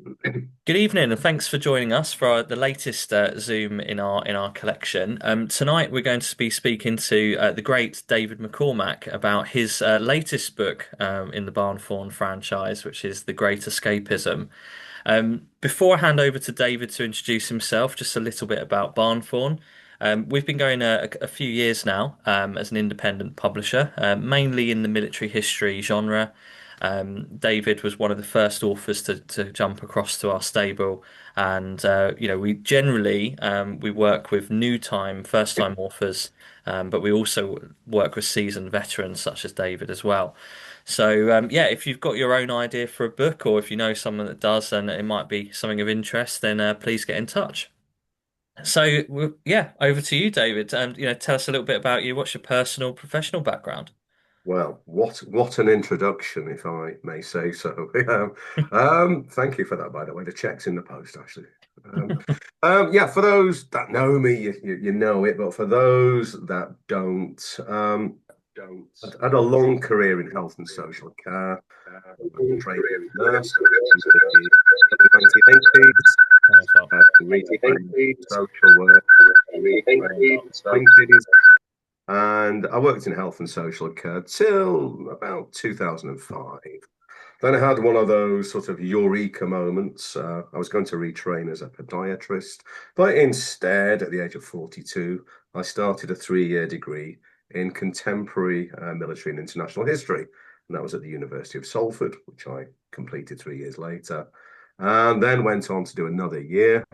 Good evening, and thanks for joining us for the latest Zoom in our collection. Tonight, we're going to be speaking to the great David McCormack about his latest book in the Barnthorne franchise, which is The Great Escapism. Before I hand over to David to introduce himself, just a little bit about Barnthorne. We've been going a few years now as an independent publisher, mainly in the military history genre. David was one of the first authors to jump across to our stable, and we generally we work with new time, first time authors, but we also work with seasoned veterans such as David as well. So yeah, if you've got your own idea for a book, or if you know someone that does, and it might be something of interest, then please get in touch. So yeah, over to you, David. Tell us a little bit about you. What's your personal, professional background? Well, what an introduction, if I may say so. Thank you for that, by the way. The check's in the post, actually. Um, yeah, for those that know me, you know it, but for those that don't. I had a long career in health and social care. I trained as a nurse in the early 1980s, Thanks, Mark. retrained social work, retrained in the 90s. And I worked in health and social care till about 2005. Then I had one of those sort of eureka moments. I was going to retrain as a podiatrist, but instead, at the age of 42, I started a 3 year degree in contemporary military and international history. And that was at the University of Salford, which I completed 3 years later. And then went on to do another year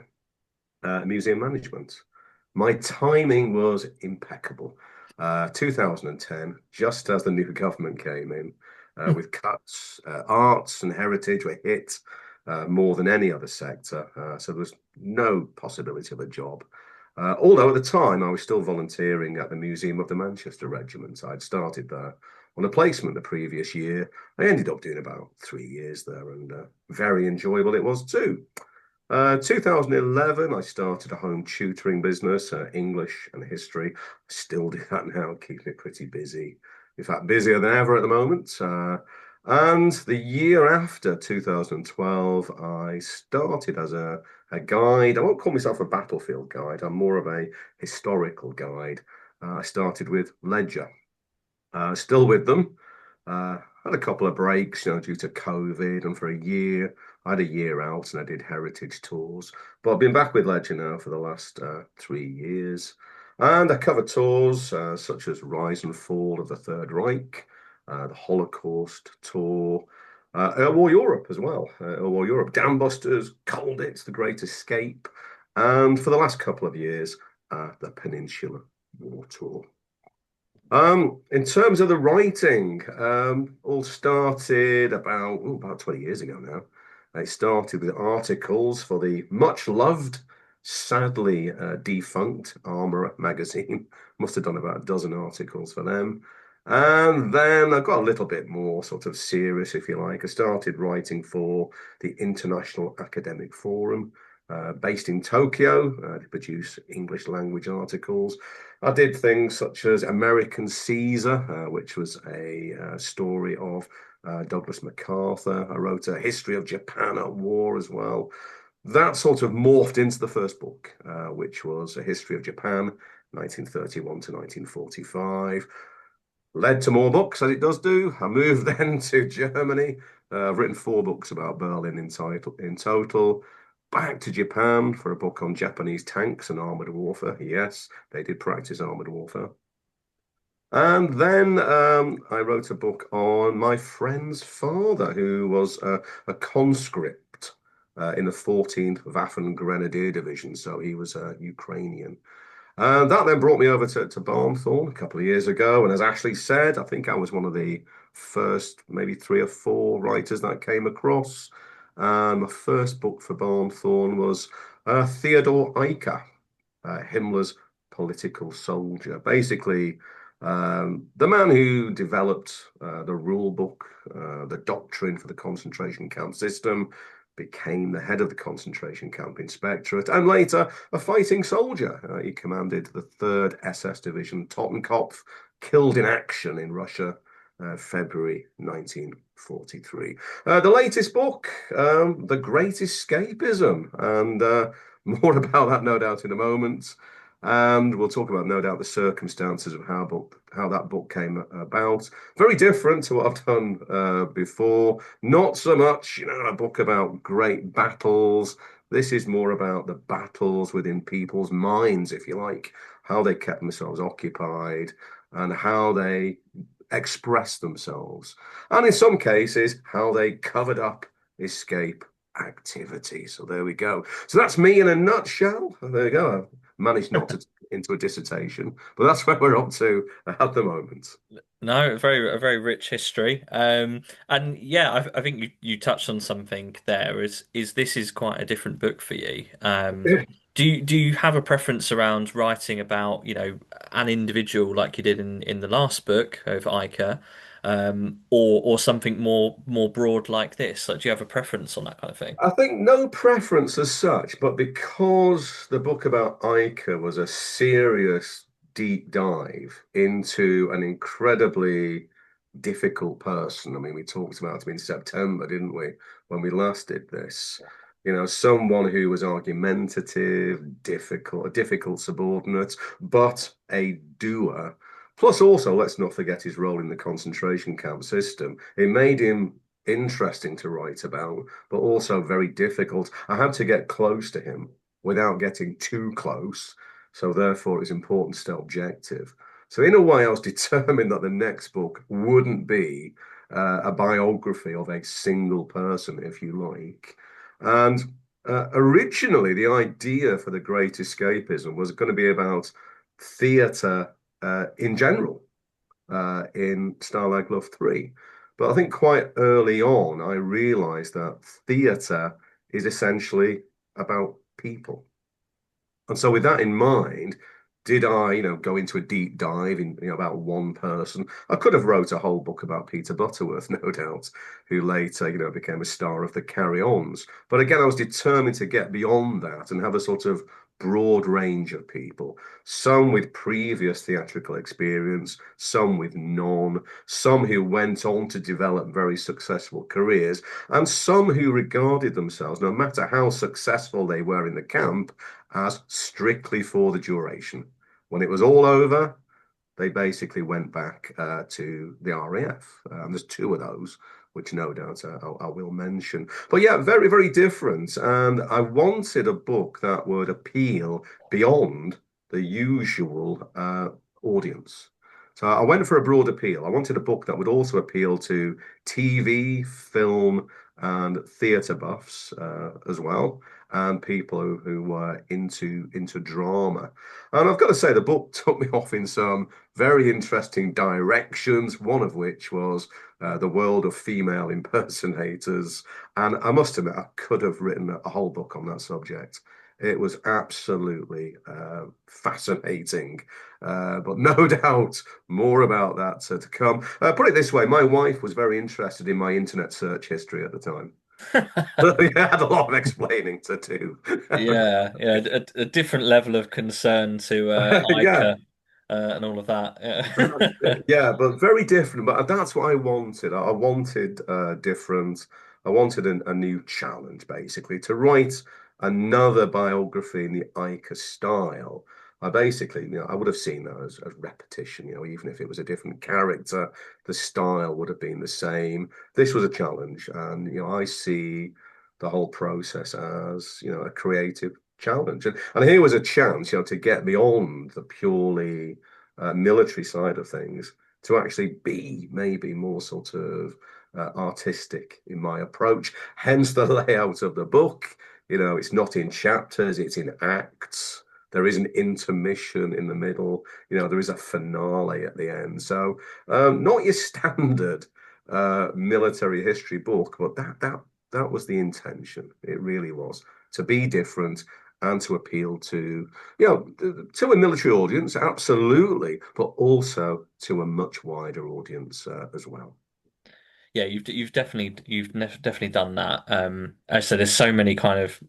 museum management. My timing was impeccable. 2010, just as the new government came in with cuts, arts and heritage were hit more than any other sector. So there was no possibility of a job. Although at the time I was still volunteering at the Museum of the Manchester Regiment. I'd started there on a placement the previous year. I ended up doing about 3 years there, and very enjoyable it was too. 2011, I started a home tutoring business, English and history. I still do that now, keeping it pretty busy. In fact, busier than ever at the moment. And the year after 2012, I started as a guide. I won't call myself a battlefield guide, I'm more of a historical guide. I started with Ledger, still with them. Had a couple of breaks, due to COVID, and for a year, I had a year out and I did heritage tours. But I've been back with Ledger now for the last 3 years, and I cover tours such as Rise and Fall of the Third Reich, the Holocaust tour, Air War Europe as well, Air War Europe, Dambusters, Colditz, The Great Escape, and for the last couple of years, the Peninsula War Tour. In terms of the writing, all started about 20 years ago now. I started with articles for the much loved, sadly defunct Armourer magazine. Must have done about a dozen articles for them. And then I got a little bit more sort of serious, if you like. I started writing for the International Academic Forum, based in Tokyo, to produce English language articles. I did things such as American Caesar, which was a story of Douglas MacArthur. I wrote a history of Japan at war as well. That sort of morphed into the first book, which was a history of Japan, 1931 to 1945. Led to more books, as it does do. I moved then to Germany. I've written 4 books about Berlin in total. Back to Japan for a book on Japanese tanks and armored warfare. Yes, they did practice armored warfare. And then I wrote a book on my friend's father, who was a conscript in the 14th Waffen Grenadier Division. So he was Ukrainian. And that then brought me over to Barnthorne a couple of years ago. And as Ashley said, I think I was one of the first, maybe 3 or 4 writers that came across. My first book for Barnthorne was Theodore Eicke, Himmler's political soldier. Basically, the man who developed the rule book, the doctrine for the concentration camp system, became the head of the concentration camp inspectorate, and later a fighting soldier. He commanded the 3rd SS Division, Totenkopf, killed in action in Russia February 1943. The latest book, The Great Escapism, and more about that, no doubt, in a moment. And we'll talk about, no doubt, the circumstances of how that book came about. Very different to what I've done before. Not so much, a book about great battles. This is more about the battles within people's minds, if you like, how they kept themselves occupied and how they express themselves, and in some cases, how they covered up escape activity. So there we go. So that's me in a nutshell. There you go. I've managed not to into a dissertation, but that's where we're up to at the moment. No, a very rich history. And yeah, I think you touched on something there. Is this is quite a different book for you? Do you have a preference around writing about, an individual like you did in the last book of Ica, or something more broad like this? Like, do you have a preference on that kind of thing? I think no preference as such, but because the book about Ica was a serious deep dive into an incredibly difficult person. I mean, we talked about him in September, didn't we, when we last did this? Someone who was argumentative, difficult, a difficult subordinate, but a doer. Plus, also, let's not forget his role in the concentration camp system. It made him interesting to write about, but also very difficult. I had to get close to him without getting too close. So therefore, it's important to stay objective. So in a way, I was determined that the next book wouldn't be a biography of a single person, if you like. And originally, the idea for The Great Escapism was going to be about theatre in general in Stalag Luft III. But I think quite early on, I realized that theatre is essentially about people. And so, with that in mind, did I, go into a deep dive in, about one person? I could have wrote a whole book about Peter Butterworth, no doubt, who later, became a star of the Carry-Ons. But again, I was determined to get beyond that and have a sort of broad range of people, some with previous theatrical experience, some with none, some who went on to develop very successful careers, and some who regarded themselves, no matter how successful they were in the camp, as strictly for the duration. When it was all over, they basically went back to the RAF. There's two of those, which no doubt I will mention. But yeah, very, very different. And I wanted a book that would appeal beyond the usual audience. So I went for a broad appeal. I wanted a book that would also appeal to TV, film, and theatre buffs as well, and people who were into drama. And I've got to say, the book took me off in some very interesting directions, one of which was the world of female impersonators. And I must admit, I could have written a whole book on that subject. It was absolutely fascinating. But no doubt more about that to come. Put it this way, my wife was very interested in my internet search history at the time. We had a lot of explaining to do. Yeah, yeah, a different level of concern to Yeah, Ica and all of that. that's Yeah. it. Yeah, but very different. But that's what I wanted. I wanted different. I wanted a new challenge, basically, to write another biography in the Ica style. I basically, I would have seen that as repetition. Even if it was a different character, the style would have been the same. This was a challenge, and I see the whole process as a creative challenge. And here was a chance, to get beyond the purely military side of things to actually be maybe more sort of artistic in my approach. Hence the layout of the book. It's not in chapters, it's in acts. There is an intermission in the middle. There is a finale at the end. So not your standard military history book, but that was the intention. It really was to be different and to appeal to a military audience, absolutely, but also to a much wider audience as well. Yeah, you've definitely done that. As I said, there's so many kind of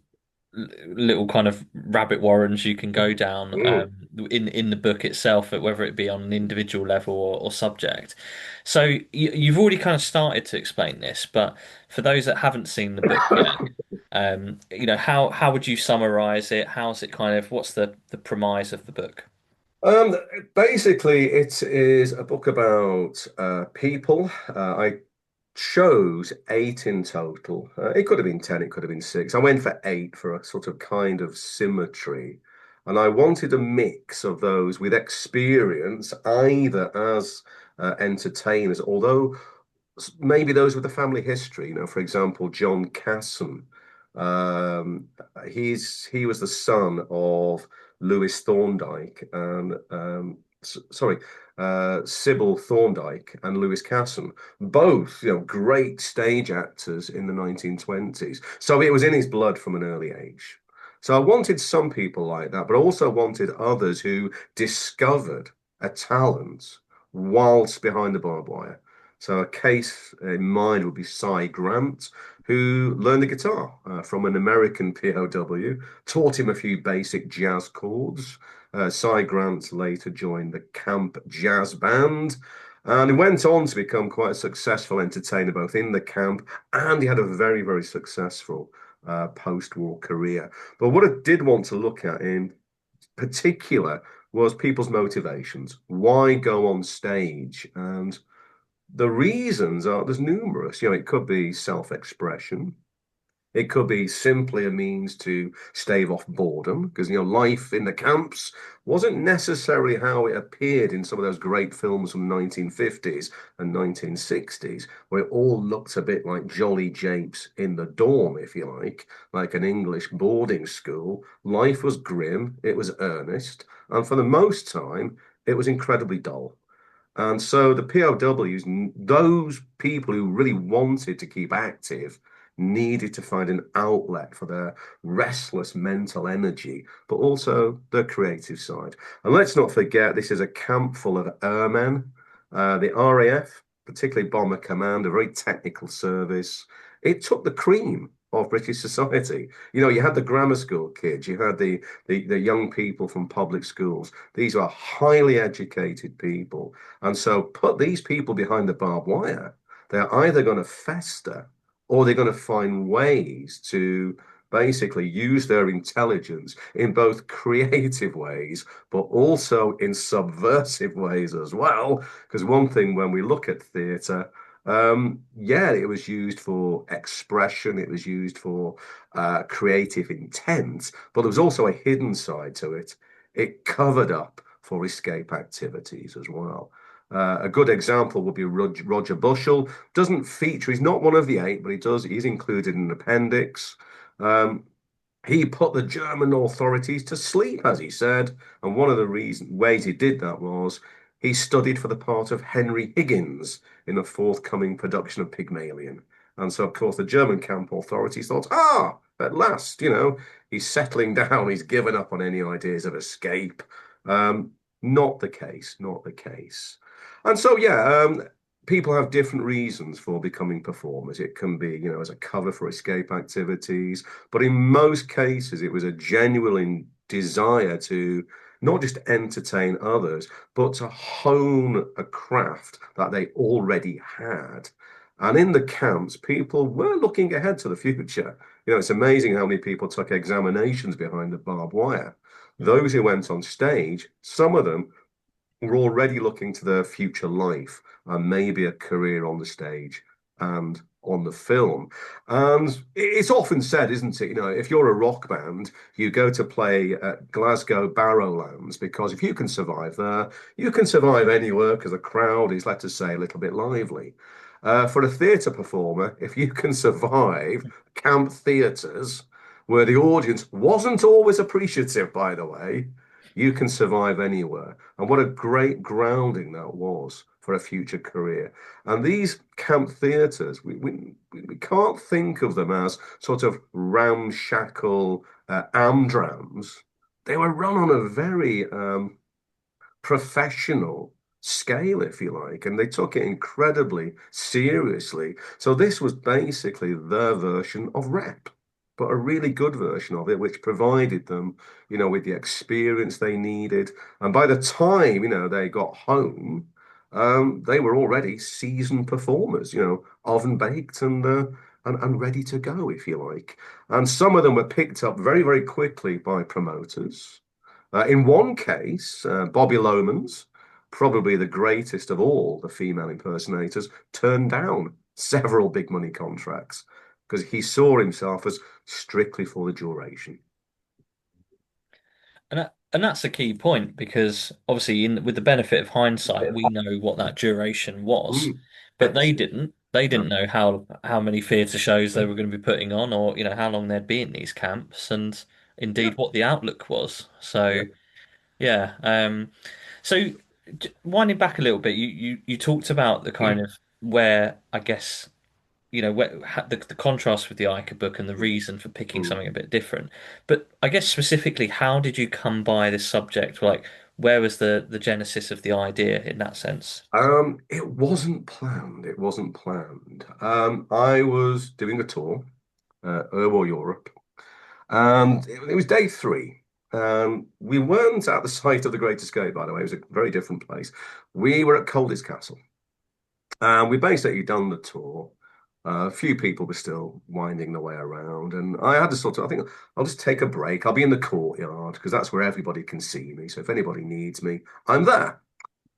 little kind of rabbit warrens you can go down Mm. in the book itself, whether it be on an individual level or subject. So you've already kind of started to explain this, but for those that haven't seen the book yet, how would you summarize it? How's it kind of what's the premise of the book? Um, Basically, it is a book about people. I chose eight in total. It could have been 10, it could have been six. I went for eight for a sort of kind of symmetry. And I wanted a mix of those with experience, either as entertainers, although maybe those with a family history. For example, John Casson. Um, he was the son of Lewis Thorndike and sorry, Sybil Thorndike and Lewis Casson, both great stage actors in the 1920s. So it was in his blood from an early age. So I wanted some people like that, but I also wanted others who discovered a talent whilst behind the barbed wire. So a case in mind would be Cy Grant, who learned the guitar from an American POW, taught him a few basic jazz chords. Cy Grant later joined the camp jazz band, and he went on to become quite a successful entertainer both in the camp, and he had a very, very successful post-war career. But what I did want to look at in particular was people's motivations. Why go on stage? And the reasons are there's numerous. It could be self-expression. It could be simply a means to stave off boredom, because life in the camps wasn't necessarily how it appeared in some of those great films from the 1950s and 1960s, where it all looked a bit like Jolly Japes in the dorm, if you like an English boarding school. Life was grim, it was earnest, and for the most time, it was incredibly dull. And so the POWs, those people who really wanted to keep active, needed to find an outlet for their restless mental energy, but also their creative side. And let's not forget, this is a camp full of airmen. The RAF, particularly Bomber Command, a very technical service. It took the cream of British society. You had the grammar school kids, you had the young people from public schools. These are highly educated people. And so put these people behind the barbed wire, they're either going to fester or they're going to find ways to basically use their intelligence in both creative ways, but also in subversive ways as well. Because one thing when we look at theatre, yeah, it was used for expression, it was used for creative intent, but there was also a hidden side to it. It covered up for escape activities as well. A good example would be Roger Bushell. Doesn't feature, he's not one of the eight, but he's included in an appendix. Um, he put the German authorities to sleep, as he said. And one of the ways he did that was he studied for the part of Henry Higgins in a forthcoming production of Pygmalion. And so, of course, the German camp authorities thought, at last, he's settling down, he's given up on any ideas of escape. Um, Not the case, not the case. And so, yeah, people have different reasons for becoming performers. It can be, as a cover for escape activities, but in most cases, it was a genuine desire to not just entertain others, but to hone a craft that they already had. And in the camps, people were looking ahead to the future. It's amazing how many people took examinations behind the barbed wire. Those who went on stage, some of them were already looking to their future life and maybe a career on the stage and on the film. And it's often said, isn't it? If you're a rock band, you go to play at Glasgow Barrowlands because if you can survive there, you can survive anywhere because the crowd is, let us say, a little bit lively. For a theatre performer, if you can survive camp theatres where the audience wasn't always appreciative, by the way, you can survive anywhere. And what a great grounding that was for a future career. And these camp theatres, we can't think of them as sort of ramshackle amdrams. They were run on a very professional scale, if you like, and they took it incredibly seriously. So this was basically their version of rep. but a really good version of it, which provided them, with the experience they needed. And by the time, they got home, they were already seasoned performers, oven baked and ready to go, if you like. And some of them were picked up very, very quickly by promoters. In one case, Bobby Lomans, probably the greatest of all the female impersonators, turned down several big money contracts because he saw himself as strictly for the duration. And that's a key point because obviously, with the benefit of hindsight, we know what that duration was, but they Excellent. didn't. They No. didn't know how many theatre shows they were going to be putting on, or how long they'd be in these camps, and Yeah. indeed what the outlook was. So Yeah. yeah. So winding back a little bit, you talked about the kind of where I guess the contrast with the Ica book and the reason for picking Mm. something a bit different. But I guess specifically, how did you come by this subject? Like, where was the genesis of the idea in that sense? It wasn't planned. It wasn't planned. I was doing a tour, Herbal Europe, and it was day three. We weren't at the site of the Great Escape, by the way. It was a very different place. We were at Colditz Castle. We basically done the tour. A few people were still winding their way around, and I had to I think I'll just take a break. I'll be in the courtyard because that's where everybody can see me. So if anybody needs me, I'm there.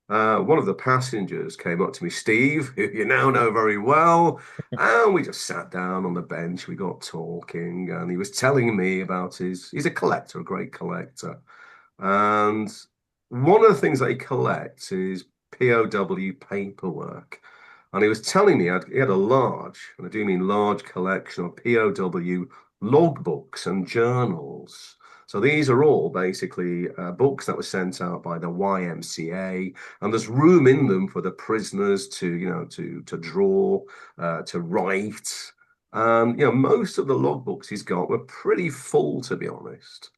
One of the passengers came up to me, Steve, who you now know very well, and we just sat down on the bench. We got talking, and he was telling me about he's a collector, a great collector. And one of the things that he collects is POW paperwork. And he was telling me he had a large, and I do mean large collection of POW logbooks and journals. So these are all basically books that were sent out by the YMCA, and there's room in them for the prisoners to, to draw, to write. And most of the logbooks he's got were pretty full, to be honest.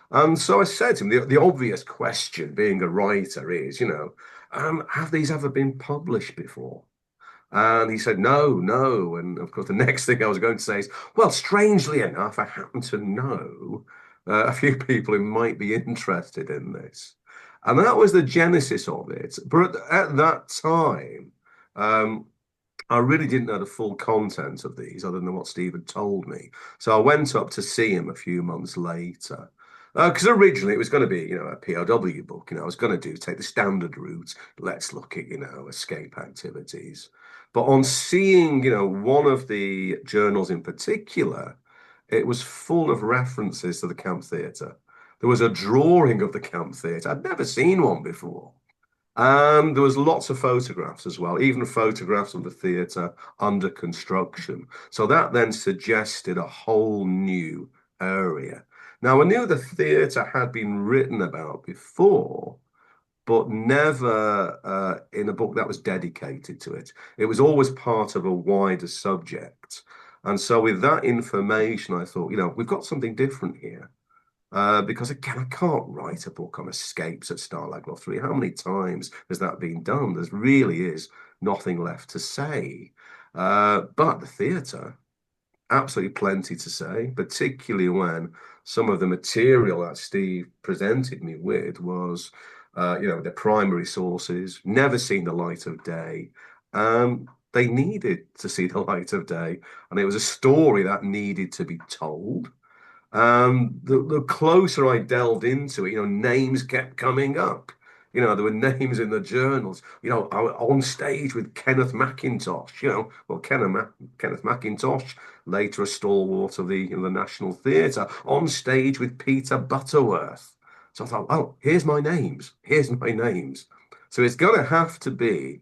And so I said to him, the obvious question, being a writer, is, have these ever been published before? And he said, no, no. And of course, the next thing I was going to say is, well, strangely enough, I happen to know a few people who might be interested in this. And that was the genesis of it. But at that time, um, I really didn't know the full content of these other than what Steve had told me. So I went up to see him a few months later. Because originally it was going to be, a POW book. I was going to take the standard route. Let's look at, escape activities. But on seeing, one of the journals in particular, it was full of references to the camp theatre. There was a drawing of the camp theatre. I'd never seen one before. And there was lots of photographs as well, even photographs of the theatre under construction. So that then suggested a whole new area. Now, I knew the theatre had been written about before, but never in a book that was dedicated to it. It was always part of a wider subject. And so, with that information, I thought, we've got something different here. Because again, I can't write a book on escapes at Stalag Luft III. How many times has that been done? There really is nothing left to say. But the theatre, absolutely plenty to say, particularly when some of the material that Steve presented me with was, the primary sources, never seen the light of day. They needed to see the light of day, and it was a story that needed to be told. The closer I delved into it, names kept coming up. There were names in the journals. I was on stage with Kenneth Mackintosh. Well, Kenneth Mackintosh, later a stalwart of the National Theatre, on stage with Peter Butterworth. So I thought, oh, here's my names. Here's my names. So it's going to have to be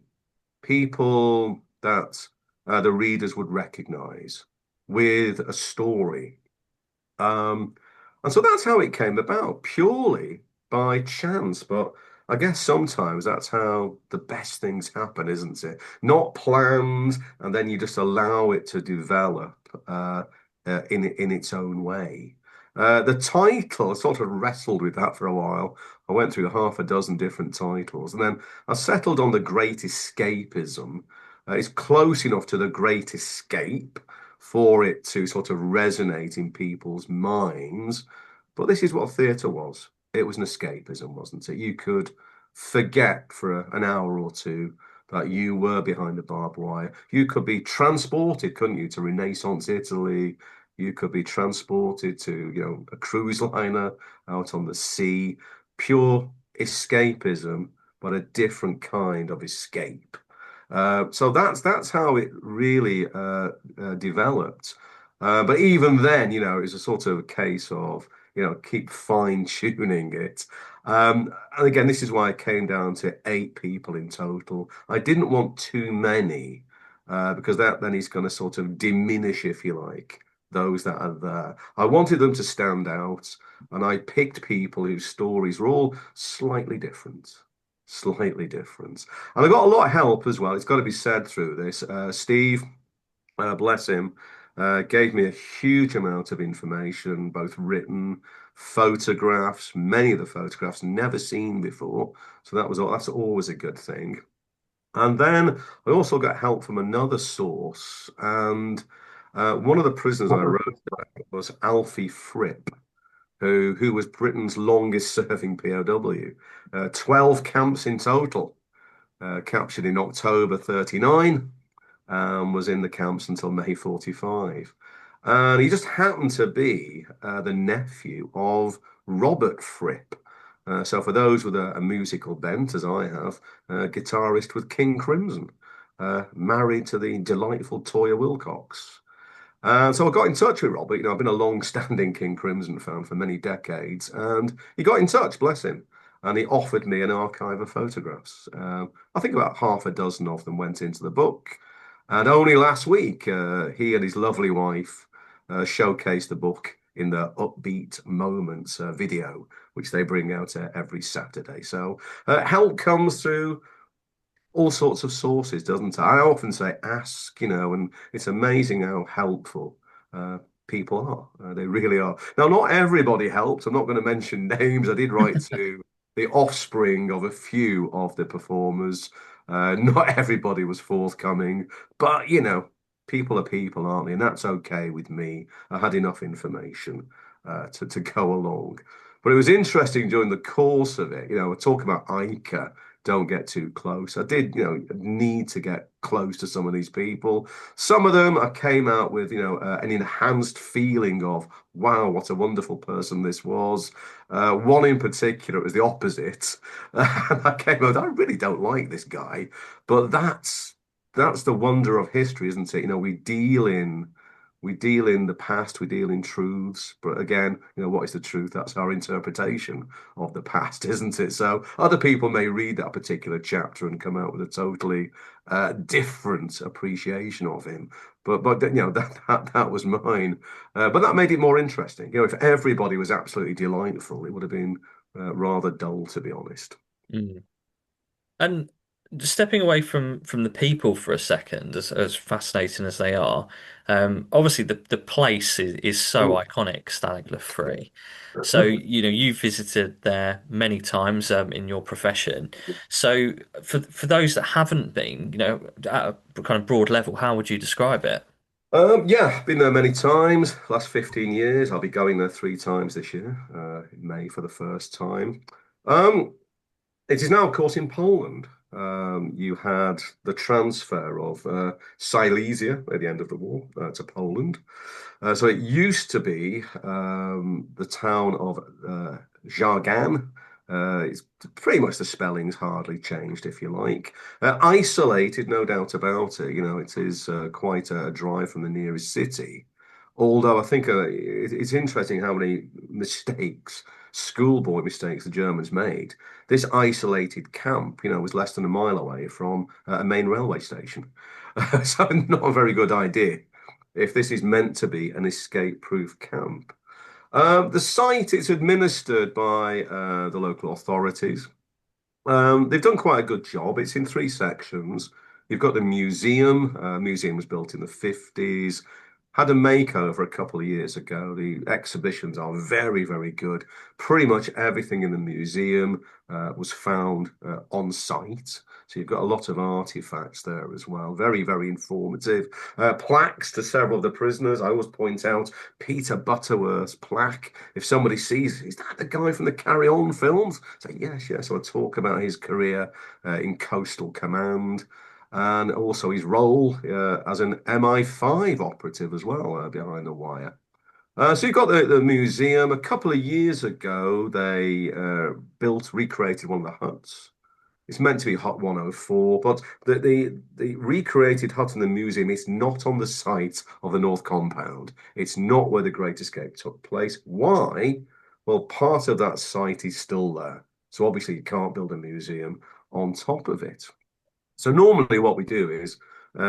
people that the readers would recognize with a story. um, and so that's how it came about, purely by chance. But I guess sometimes that's how the best things happen, isn't it? Not planned, and then you just allow it to develop in its own way. The title, I sort of wrestled with that for a while. I went through half a dozen different titles, and then I settled on The Great Escapism. It's close enough to The Great Escape for it to sort of resonate in people's minds. But this is what theatre was. It was an escapism, wasn't it? You could forget for an hour or two that you were behind the barbed wire. You could be transported, couldn't you, to Renaissance Italy. You could be transported to, a cruise liner out on the sea. Pure escapism, but a different kind of escape. So that's how it really developed. But even then, it was a sort of case of, keep fine tuning it. And again, this is why I came down to 8 people in total. I didn't want too many because that then is going to sort of diminish, if you like, those that are there. I wanted them to stand out, and I picked people whose stories were all slightly different. Slightly different. And I got a lot of help as well. It's got to be said through this. Steve, bless him, gave me a huge amount of information, both written, photographs, many of the photographs never seen before. So that's always a good thing. And then I also got help from another source. And one of the prisoners I wrote about was Alfie Fripp, who was Britain's longest serving POW. 12 camps in total, captured in October 39, was in the camps until May 45. And he just happened to be the nephew of Robert Fripp. So for those with a musical bent, as I have, guitarist with King Crimson, married to the delightful Toyah Willcox. So I got in touch with Robert. I've been a long-standing King Crimson fan for many decades, and he got in touch, bless him, and he offered me an archive of photographs. I think about half a dozen of them went into the book, and only last week he and his lovely wife showcased the book in the Upbeat Moments video, which they bring out every Saturday. So help comes through all sorts of sources, doesn't it? I often say ask, and it's amazing how helpful people are. They really are. Now, not everybody helps. I'm not going to mention names. I did write to the offspring of a few of the performers. Not everybody was forthcoming, but people are people, aren't they? And that's okay with me. I had enough information to go along. But it was interesting during the course of it. We're talking about Ica, don't get too close. I did, need to get close to some of these people. Some of them I came out with, an enhanced feeling of, wow, what a wonderful person this was. One in particular, it was the opposite. And I came out, I really don't like this guy. But that's the wonder of history, isn't it? We deal in the past, we deal in truths, but again, what is the truth? That's our interpretation of the past, isn't it? So other people may read that particular chapter and come out with a totally different appreciation of him. But that was mine. But that made it more interesting. If everybody was absolutely delightful, it would have been rather dull, to be honest. Mm. And stepping away from the people for a second, as fascinating as they are, obviously the place is so Mm. iconic, Stalag Luft III. So you've visited there many times in your profession. So for those that haven't been, at a kind of broad level, how would you describe it? Yeah, been there many times. Last 15 years. I'll be going there 3 times this year, in May for the first time. Um, it is now, of course, in Poland. You had the transfer of Silesia at the end of the war to Poland. So it used to be the town of Żargan. It's pretty much the spelling's hardly changed, if you like. Isolated, no doubt about it. It is quite a drive from the nearest city. Although I think it's interesting how many mistakes, schoolboy mistakes, the Germans made. This isolated camp, was less than a mile away from a main railway station. So not a very good idea if this is meant to be an escape-proof camp. The site is administered by the local authorities. They've done quite a good job. It's in 3 sections. You've got the museum. Museum was built in the 50s. Had a makeover a couple of years ago. The exhibitions are very, very good. Pretty much everything in the museum was found on site. So you've got a lot of artifacts there as well. Very, very informative. Plaques to several of the prisoners. I always point out Peter Butterworth's plaque. If somebody sees, is that the guy from the Carry On films? Say, yes, yes. So I talk about his career in Coastal Command and also his role as an MI5 operative as well behind the wire. So you've got the museum. A couple of years ago, they recreated one of the huts. It's meant to be Hut 104, but the recreated hut in the museum is not on the site of the North Compound. It's not where the Great Escape took place. Why? Well, part of that site is still there. So obviously you can't build a museum on top of it. So normally what we do is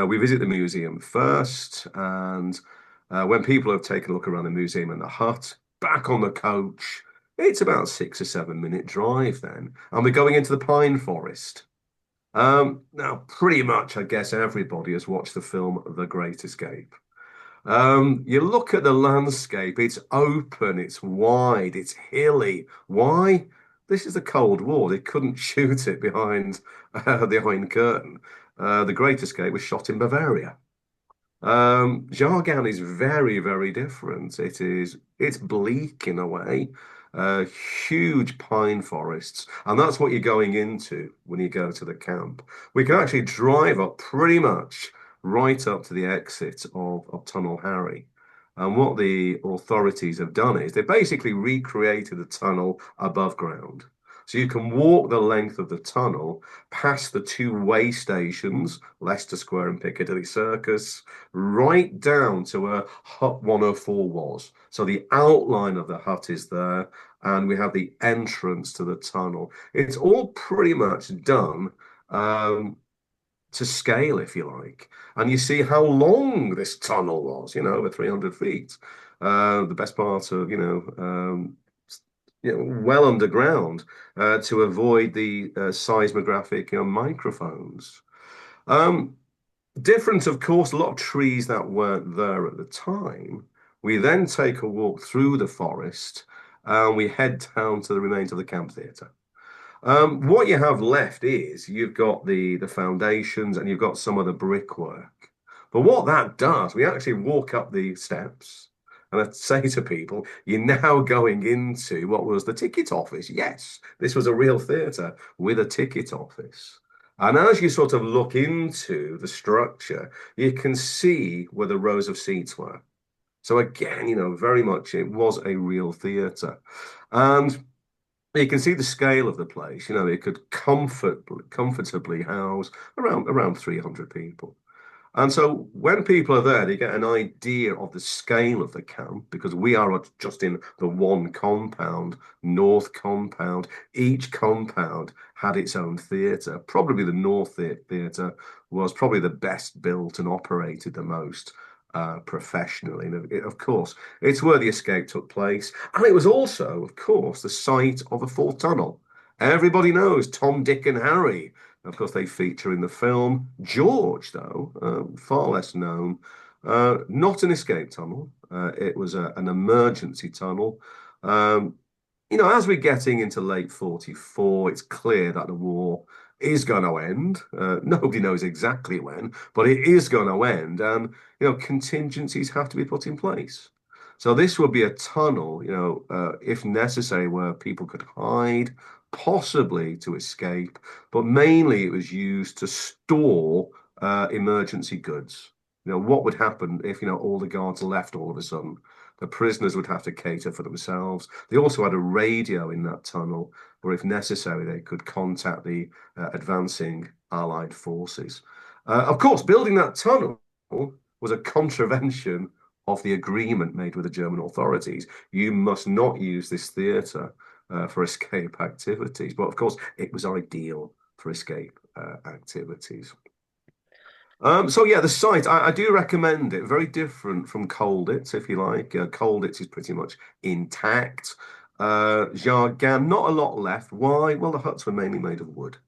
we visit the museum first, and when people have taken a look around the museum and the hut, back on the coach, it's about 6 or 7 minute drive then, and we're going into the pine forest. Now, pretty much, I guess everybody has watched the film The Great Escape. You look at the landscape, it's open, it's wide, it's hilly. Why? This is the Cold War. They couldn't shoot it behind the Iron Curtain. The Great Escape was shot in Bavaria. Jargan is very, very different. It's bleak in a way. Uh, Huge pine forests, and that's what you're going into when you go to the camp. We can actually drive up pretty much right up to the exit of Tunnel Harry. And what the authorities have done is they basically recreated the tunnel above ground. So you can walk the length of the tunnel past the two way stations, Leicester Square and Piccadilly Circus, right down to where Hut 104 was. So the outline of the hut is there, and we have the entrance to the tunnel. It's all pretty much done to scale, if you like. And you see how long this tunnel was, over 300 feet. The best part of, well underground to avoid the seismographic microphones. Um, Different, of course, a lot of trees that weren't there at the time. We then take a walk through the forest and we head down to the remains of the camp theatre. What you have left is you've got the foundations and you've got some of the brickwork. But what that does, we actually walk up the steps and I say to people, you're now going into what was the ticket office. Yes, this was a real theatre with a ticket office. And as you sort of look into the structure, you can see where the rows of seats were. So again, very much it was a real theatre. And you can see the scale of the place. It could comfortably house around 300 people. And so when people are there, they get an idea of the scale of the camp because we are just in the one compound, North Compound. Each compound had its own theatre. Probably the North Theatre was probably the best built and operated the most professionally. And of course, it's where the escape took place. And it was also, of course, the site of the fourth tunnel. Everybody knows Tom, Dick, and Harry. Of course, they feature in the film. George, though, far less known. Not an escape tunnel. It was an emergency tunnel. Um, as we're getting into late 44, it's clear that the war is going to end. Nobody knows exactly when, but it is going to end. And, contingencies have to be put in place. So this would be a tunnel, if necessary, where people could hide, possibly to escape, but mainly it was used to store emergency goods. What would happen if, all the guards left all of a sudden? The prisoners would have to cater for themselves. They also had a radio in that tunnel where, if necessary, they could contact the advancing Allied forces. Of course, building that tunnel was a contravention of the agreement made with the German authorities. You must not use this theatre for escape activities. But of course, it was ideal for escape activities. So yeah, the site, I do recommend it. Very different from Colditz, if you like. Colditz is pretty much intact. Jargan, not a lot left. Why? Well, the huts were mainly made of wood.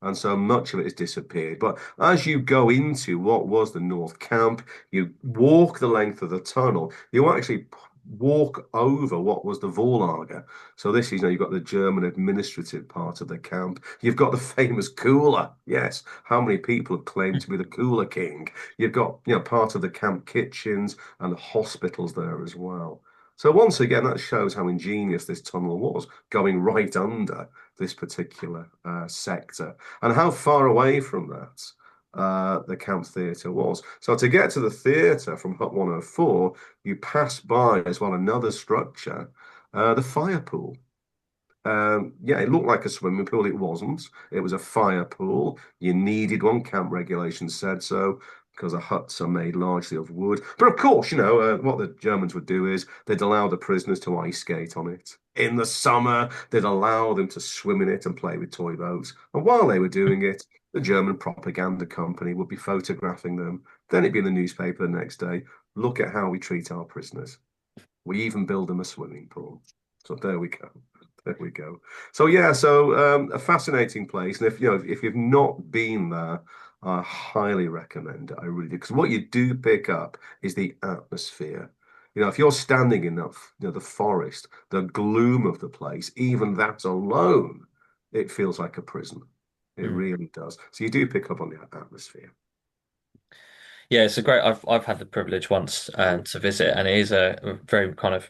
And so much of it has disappeared. But as you go into what was the North Camp, you walk the length of the tunnel, you actually walk over what was the Vorlager. So this is, you've got the German administrative part of the camp. You've got the famous cooler. Yes, how many people have claimed to be the cooler king? You've got, part of the camp kitchens and the hospitals there as well. So once again, that shows how ingenious this tunnel was, going right under this particular sector, and how far away from that the camp theatre was. So to get to the theatre from Hut 104, you pass by as well another structure, the fire pool. Yeah, it looked like a swimming pool. It wasn't. It was a fire pool. You needed one. Camp regulations said so because the huts are made largely of wood. But of course, what the Germans would do is they'd allow the prisoners to ice skate on it. In the summer, they'd allow them to swim in it and play with toy boats. And while they were doing it, the German propaganda company would be photographing them. Then it'd be in the newspaper the next day. Look at how we treat our prisoners. We even build them a swimming pool. So there we go. There we go. So yeah, a fascinating place, and if you've not been there, I highly recommend it. I really do, because what you do pick up is the atmosphere. If you're standing in the forest, the gloom of the place, even that alone, it feels like a prison. It Mm. really does. So you do pick up on the atmosphere. Yeah, it's a great. I've had the privilege once Mm, to visit, and it is a very kind of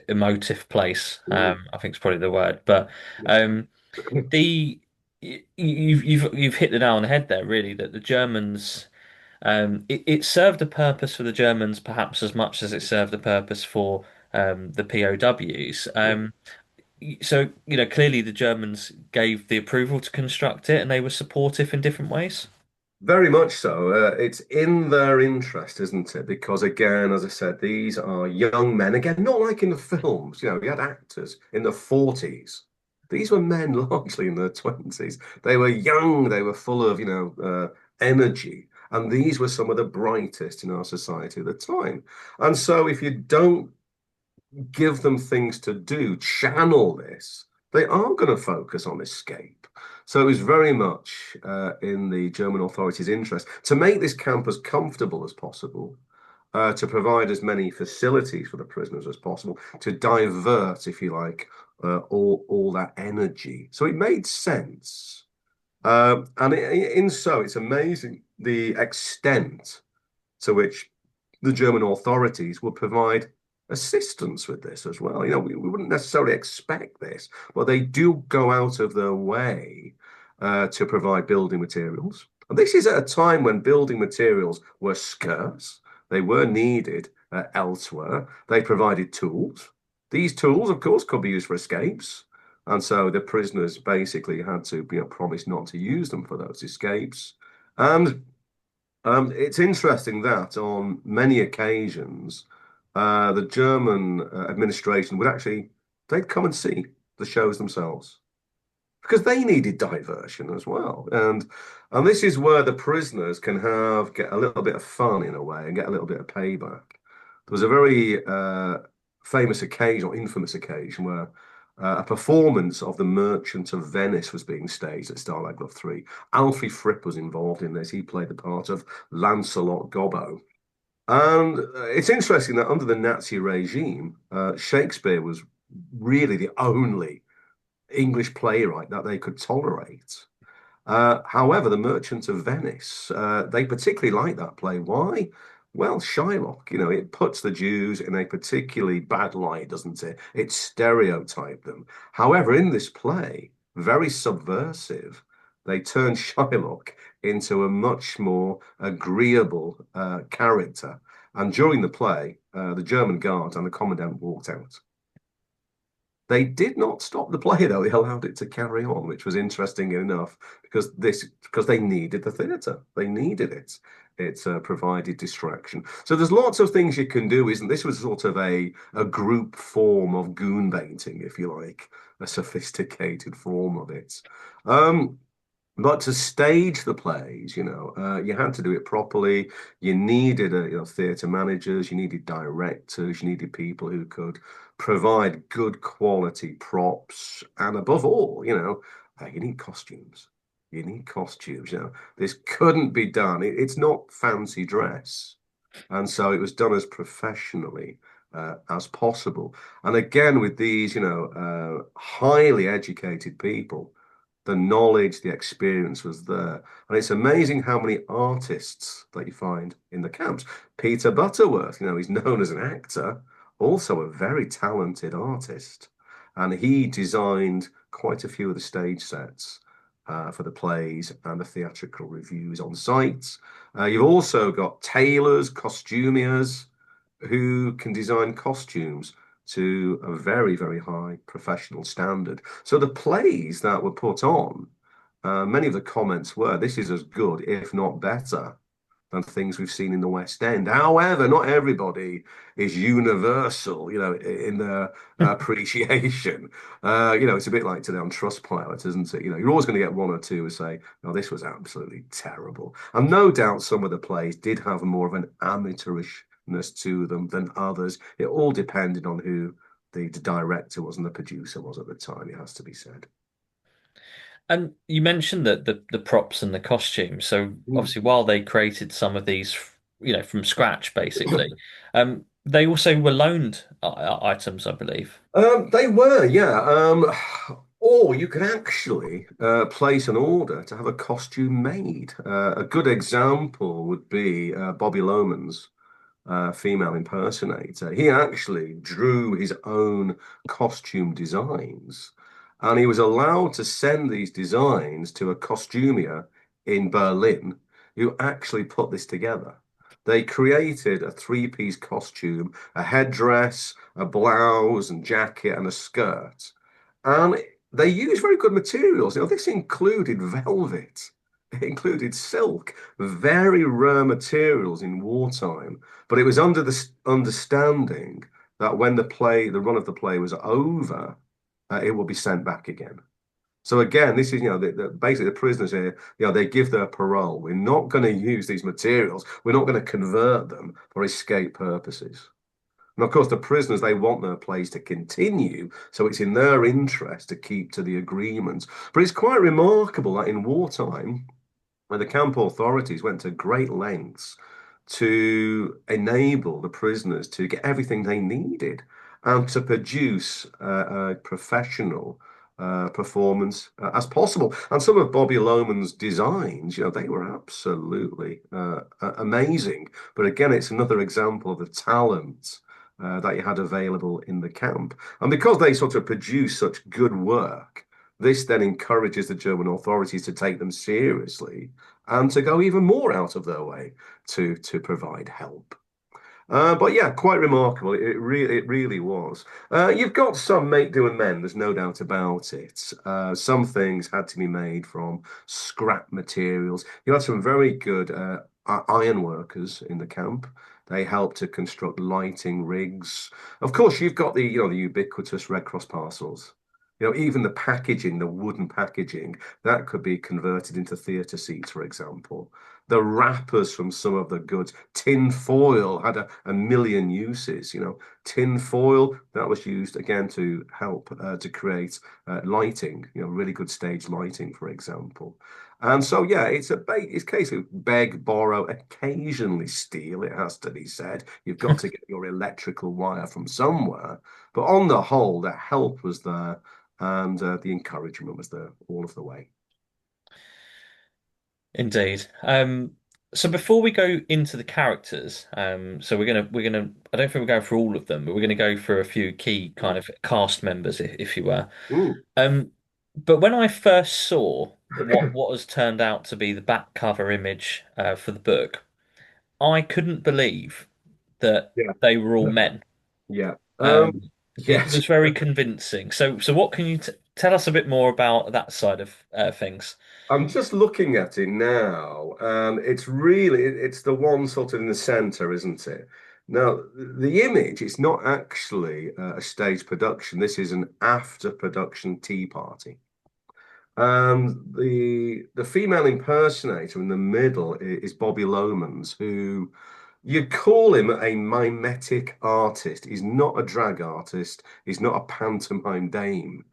emotive place. mm, I think it's probably the word, but yeah. um, the you've hit the nail on the head there, really. That the Germans, it served a purpose for the Germans perhaps as much as it served a purpose for the POWs. So clearly the Germans gave the approval to construct it, and they were supportive in different ways. Very much so. It's in their interest, isn't it? Because again, as I said, these are young men. Again, not like in the films. You had actors in the 40s. These were men largely in their 20s. They were young. They were full of, energy. And these were some of the brightest in our society at the time. And so if you don't give them things to do, channel this, they are going to focus on escape. So it was very much in the German authorities' interest to make this camp as comfortable as possible, to provide as many facilities for the prisoners as possible, to divert, if you like, all that energy. So it made sense. It's amazing the extent to which the German authorities would provide assistance with this as well. We wouldn't necessarily expect this, but they do go out of their way to provide building materials. And this is at a time when building materials were scarce, they were needed elsewhere. They provided tools. These tools, of course, could be used for escapes. And so the prisoners basically had to promise not to use them for those escapes. And it's interesting that on many occasions, the German administration would they'd come and see the shows themselves because they needed diversion as well. And this is where the prisoners can get a little bit of fun in a way and get a little bit of payback. There was a very famous occasion or infamous occasion where a performance of The Merchant of Venice was being staged at Stalag Luft III. Alfie Fripp was involved in this. He played the part of Lancelot Gobbo. And it's interesting that under the Nazi regime, Shakespeare was really the only English playwright that they could tolerate. However, The Merchant of Venice, they particularly like that play. Why? Well, Shylock, it puts the Jews in a particularly bad light, doesn't it? It stereotyped them. However, in this play, very subversive, they turn Shylock into a much more agreeable character. And during the play, the German guard and the commandant walked out. They did not stop the play though. They allowed it to carry on, which was interesting enough because they needed the theatre. They needed it. It provided distraction. So there's lots of things you can do, isn't this was sort of a group form of goon baiting, if you like, a sophisticated form of it. But to stage the plays, you had to do it properly. You needed theatre managers, you needed directors, you needed people who could provide good quality props, and above all, you need costumes. You need costumes. This couldn't be done. It's not fancy dress, and so it was done as professionally as possible. And again, with these, highly educated people, the knowledge, the experience was there. And it's amazing how many artists that you find in the camps. Peter Butterworth, he's known as an actor, also a very talented artist. And he designed quite a few of the stage sets for the plays and the theatrical reviews on site. You've also got tailors, costumiers who can design costumes to a very, very high professional standard. So the plays that were put on, many of the comments were, this is as good, if not better, than things we've seen in the West End. However, not everybody is universal, in their appreciation. It's a bit like today on Trustpilot, isn't it? You're always going to get one or two who say, "No, this was absolutely terrible." And no doubt some of the plays did have more of an amateurishness to them than others. It all depended on who the director was and the producer was at the time, it has to be said. And you mentioned that the props and the costumes. So Mm. obviously, while they created some of these, from scratch, basically, they also were loaned items, I believe. They were, yeah. Or you could actually place an order to have a costume made. A good example would be Bobby Loman's female impersonator. He actually drew his own costume designs, and he was allowed to send these designs to a costumier in Berlin who actually put this together. They created a three-piece costume, a headdress, a blouse and jacket, and a skirt. And they used very good materials. This included velvet, it included silk, very rare materials in wartime. But it was under the understanding that when the run of the play was over, it will be sent back again. So again, this is, basically the prisoners here, they give their parole. We're not going to use these materials. We're not going to convert them for escape purposes. And of course, the prisoners, they want their plays to continue. So it's in their interest to keep to the agreements. But it's quite remarkable that in wartime, where the camp authorities went to great lengths to enable the prisoners to get everything they needed and to produce a professional performance as possible. And some of Bobby Loman's designs, they were absolutely amazing. But again, it's another example of the talent that you had available in the camp. And because they sort of produce such good work, this then encourages the German authorities to take them seriously and to go even more out of their way to provide help. But yeah, quite remarkable. It really was. You've got some make do and mend. There's no doubt about it. Some things had to be made from scrap materials. You had some very good iron workers in the camp. They helped to construct lighting rigs. Of course, you've got the ubiquitous Red Cross parcels. Even the packaging, the wooden packaging, that could be converted into theatre seats, for example. The wrappers from some of the goods, tin foil had a million uses. Tin foil that was used again to help to create lighting. Really good stage lighting, for example. And so, yeah, it's a case of beg, borrow, occasionally steal. It has to be said. You've got to get your electrical wire from somewhere. But on the whole, the help was there and the encouragement was there all of the way. Indeed. So before we go into the characters, so we're gonna I don't think we're going through all of them, but we're gonna go through a few key kind of cast members, if you were. Mm. Um, but when I first saw what has turned out to be the back cover image for the book, I couldn't believe that Yeah, they were all men. yeah. It Yes. was very convincing. So what can you t tell us a bit more about that side of things? I'm just looking at it now, and it's the one sort of in the center, isn't it? Now, the image, it's not actually a stage production. This is an after production tea party. And the female impersonator in the middle is Bobby Lomans, who you'd call him a mimetic artist. He's not a drag artist. He's not a pantomime dame.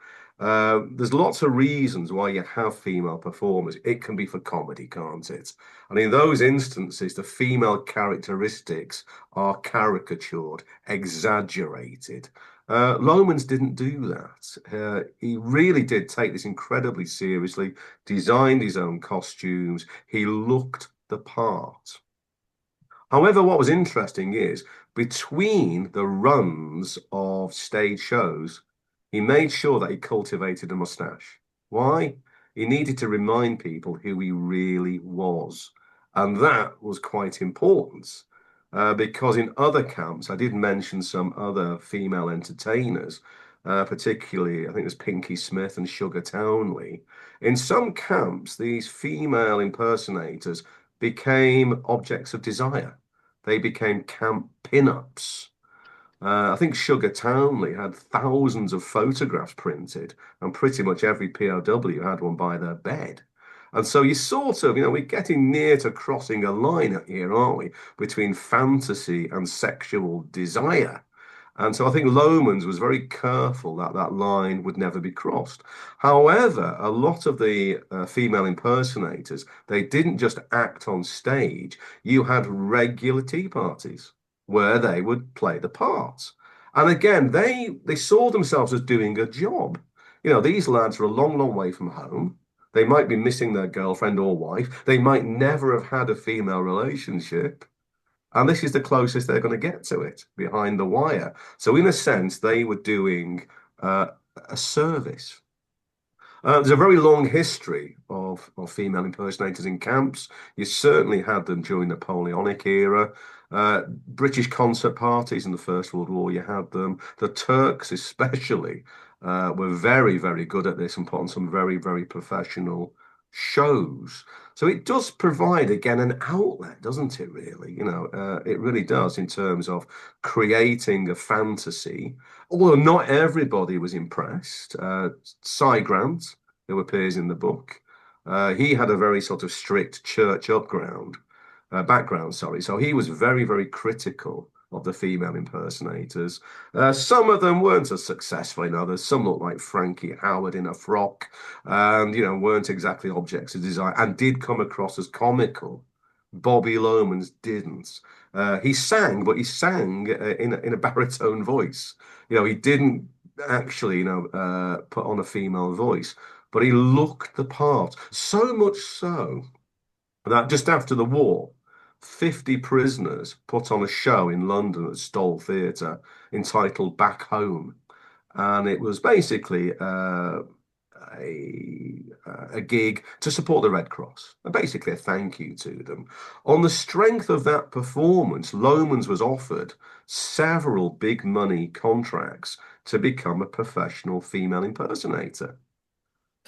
There's lots of reasons why you have female performers. It can be for comedy, can't it? And in those instances, the female characteristics are caricatured, exaggerated. Lomans didn't do that. He really did take this incredibly seriously, designed his own costumes. He looked the part. However, what was interesting is between the runs of stage shows, he made sure that he cultivated a mustache. Why? He needed to remind people who he really was. And that was quite important because in other camps, I did mention some other female entertainers, particularly, I think it was Pinky Smith and Sugar Townley. In some camps, these female impersonators became objects of desire. They became camp pin-ups. I think Sugar Townley had thousands of photographs printed, and pretty much every POW had one by their bed. And so you sort of, we're getting near to crossing a line here, aren't we, between fantasy and sexual desire. And so I think Lomans was very careful that that line would never be crossed. However, a lot of the female impersonators, they didn't just act on stage. You had regular tea parties where they would play the parts. And again, they saw themselves as doing a job. These lads are a long, long way from home. They might be missing their girlfriend or wife. They might never have had a female relationship. And this is the closest they're going to get to it behind the wire. So, in a sense, they were doing uh, a service. There's a very long history of female impersonators in camps. You certainly had them during the Napoleonic era. British concert parties in the First World War, you had them. The Turks, especially, were very, very good at this and put on some very, very professional shows. So it does provide, again, an outlet, doesn't it, really? It really does in terms of creating a fantasy. Although not everybody was impressed. Cy Grant, who appears in the book, he had a very sort of strict church background, sorry. So he was very, very critical of the female impersonators. Some of them weren't as successful in others. Some looked like Frankie Howard in a frock and, weren't exactly objects of desire and did come across as comical. Bobby Lomans didn't. He sang, but he sang in a baritone voice. He didn't actually, put on a female voice, but he looked the part. So much so that just after the war, 50 prisoners put on a show in London at Stoll Theatre entitled Back Home. And it was basically a gig to support the Red Cross, basically a thank you to them. On the strength of that performance, Lomans was offered several big money contracts to become a professional female impersonator.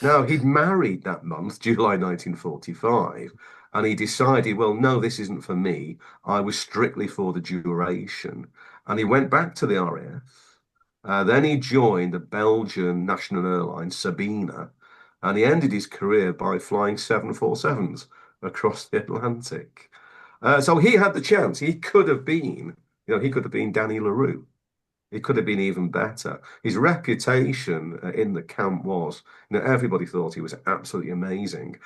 Now, he'd married that month, July 1945, and he decided, well, no, this isn't for me. I was strictly for the duration. And he went back to the RAF. Then he joined the Belgian national airline, Sabena, and he ended his career by flying 747s across the Atlantic. So he had the chance. He could have been Danny LaRue. It could have been even better. His reputation in the camp was, everybody thought he was absolutely amazing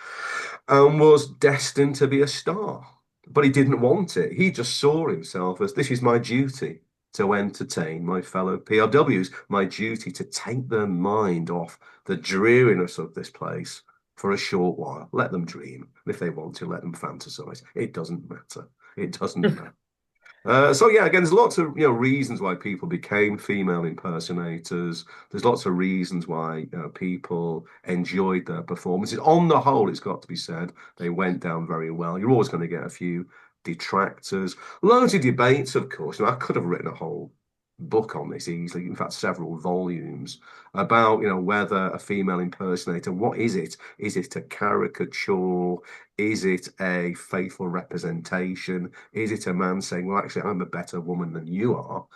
and was destined to be a star. But he didn't want it. He just saw himself as this is my duty to entertain my fellow POWs, my duty to take their mind off the dreariness of this place for a short while. Let them dream. And if they want to, let them fantasize. It doesn't matter. It doesn't matter. So yeah, again, there's lots of reasons why people became female impersonators. There's lots of reasons why people enjoyed their performances. On the whole, it's got to be said they went down very well. You're always going to get a few detractors, loads of debates, of course. And I could have written a whole book on this easily, in fact, several volumes about, whether a female impersonator, what is it? Is it a caricature? Is it a faithful representation? Is it a man saying, well, actually, I'm a better woman than you are?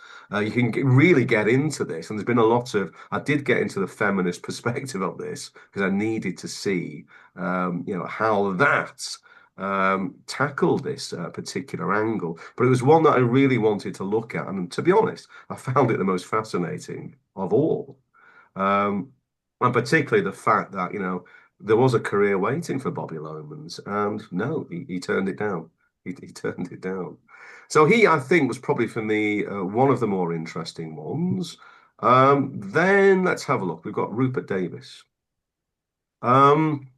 You can really get into this. And there's been a lot I did get into the feminist perspective of this because I needed to see, how that tackled this particular angle. But it was one that I really wanted to look at. And to be honest, I found it the most fascinating of all. Um, And particularly the fact that, there was a career waiting for Bobby Lomans, and no, he turned it down. He turned it down. So he, I think, was probably for me one of the more interesting ones. Then let's have a look. We've got Rupert Davies. Um,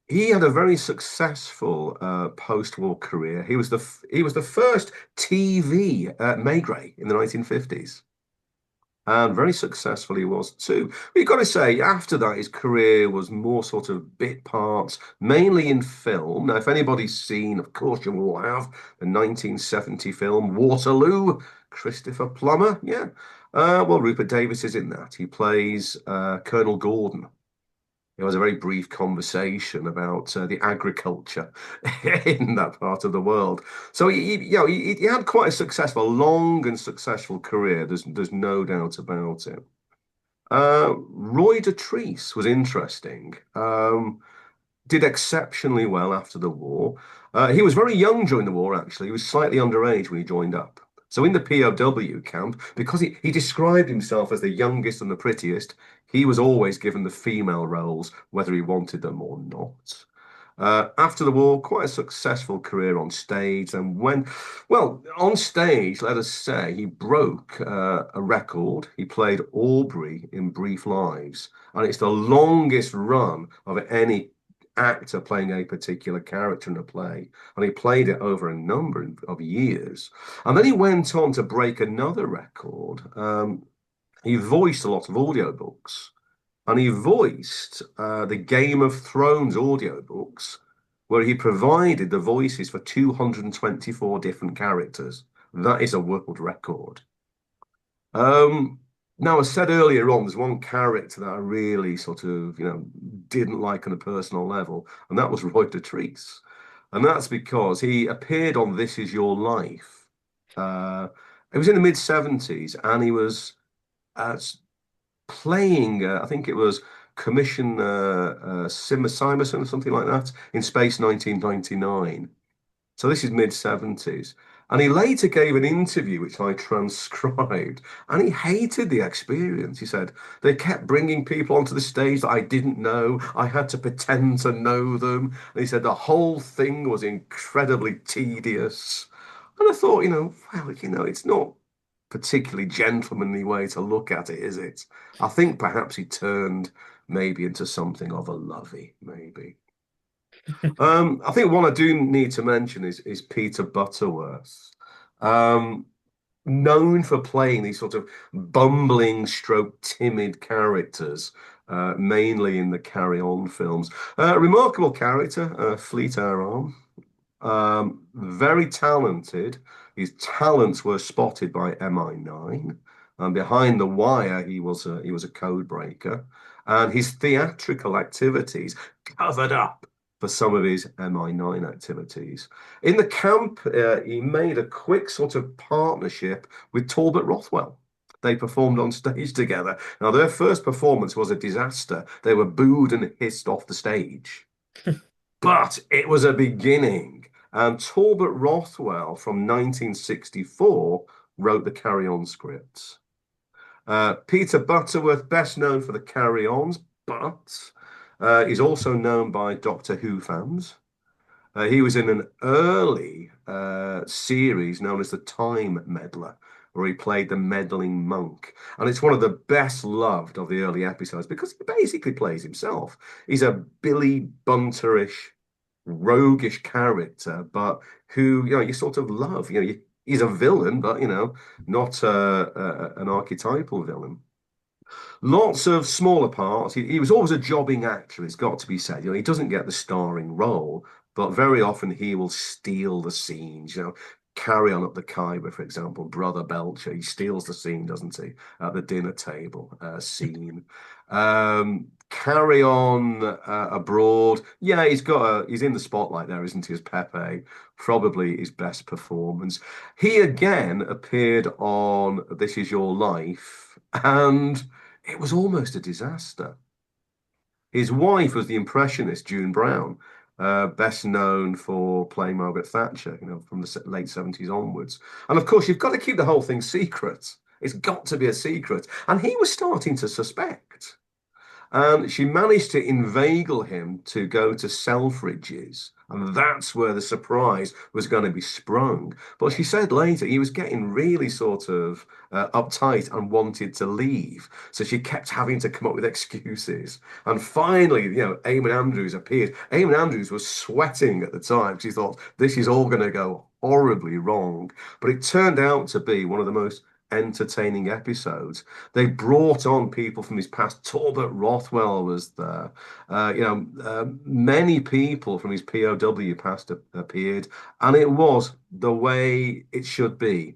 he had a very successful post-war career. He was the first TV Maigret in the 1950s. And very successful he was too. But you've got to say, after that, his career was more sort of bit parts, mainly in film. Now, if anybody's seen, of course you will have, the 1970 film Waterloo, Christopher Plummer. Yeah. Well, Rupert Davies is in that. He plays Colonel Gordon. It was a very brief conversation about the agriculture in that part of the world. So he had quite a successful, long and successful career. There's no doubt about it. Roy Dotrice was interesting. Did exceptionally well after the war. He was very young during the war, actually. He was slightly underage when he joined up. So in the POW camp, because he described himself as the youngest and the prettiest, he was always given the female roles, whether he wanted them or not. After the war, quite a successful career on stage. And on stage, let us say, he broke a record. He played Aubrey in Brief Lives, and it's the longest run of any actor playing a particular character in a play. And he played it over a number of years. And then he went on to break another record. He voiced a lot of audiobooks. And he voiced the Game of Thrones audiobooks, where he provided the voices for 224 different characters. That is a world record. Um, Now, I said earlier on, there's one character that I really sort of, didn't like on a personal level, and that was Roy Dotrice. And that's because he appeared on This Is Your Life. It was in the mid 70s, and he was uh, playing, I think it was Commission Simerson or something like that, in Space 1999. So this is mid 70s. And he later gave an interview, which I transcribed, and he hated the experience. He said, they kept bringing people onto the stage that I didn't know. I had to pretend to know them. And he said the whole thing was incredibly tedious. And I thought, well, it's not particularly gentlemanly way to look at it, is it? I think perhaps he turned maybe into something of a lovey, maybe. I think one I do need to mention is Peter Butterworth. Um, Known for playing these sort of bumbling stroke timid characters, mainly in the Carry On films. Remarkable character, Fleet Air Arm. Very talented. His talents were spotted by MI9. And behind the wire, he was a code breaker. And his theatrical activities covered up for some of his MI9 activities. In the camp, he made a quick sort of partnership with Talbot Rothwell. They performed on stage together. Now, their first performance was a disaster. They were booed and hissed off the stage. But it was a beginning. And Talbot Rothwell from 1964 wrote the Carry On scripts. Peter Butterworth, best known for the Carry Ons, but he's also known by Doctor Who fans. He was in an early series known as the Time Meddler, where he played the meddling monk. And it's one of the best loved of the early episodes because he basically plays himself. He's a Billy Bunterish, roguish character, but who, you sort of love. He's a villain, but, not an archetypal villain. Lots of smaller parts. He was always a jobbing actor, it's got to be said. He doesn't get the starring role, but very often he will steal the scenes. Carry On Up the Khyber, for example, Brother Belcher. He steals the scene, doesn't he? At the dinner table scene. Carry On Abroad. Yeah, he's in the spotlight there, isn't he, as Pepe? Probably his best performance. He again appeared on This Is Your Life, and it was almost a disaster. His wife was the impressionist June Brown, best known for playing Margaret Thatcher, from the late 70s onwards. And of course, you've got to keep the whole thing secret. It's got to be a secret. And he was starting to suspect. And she managed to inveigle him to go to Selfridges. And that's where the surprise was going to be sprung. But she said later he was getting really sort of uptight and wanted to leave. So she kept having to come up with excuses. And finally, Eamon Andrews appeared. Eamon Andrews was sweating at the time. She thought, this is all going to go horribly wrong. But it turned out to be one of the most entertaining episodes. They brought on people from his past. Talbot Rothwell was there. Many people from his POW past appeared, and it was the way it should be.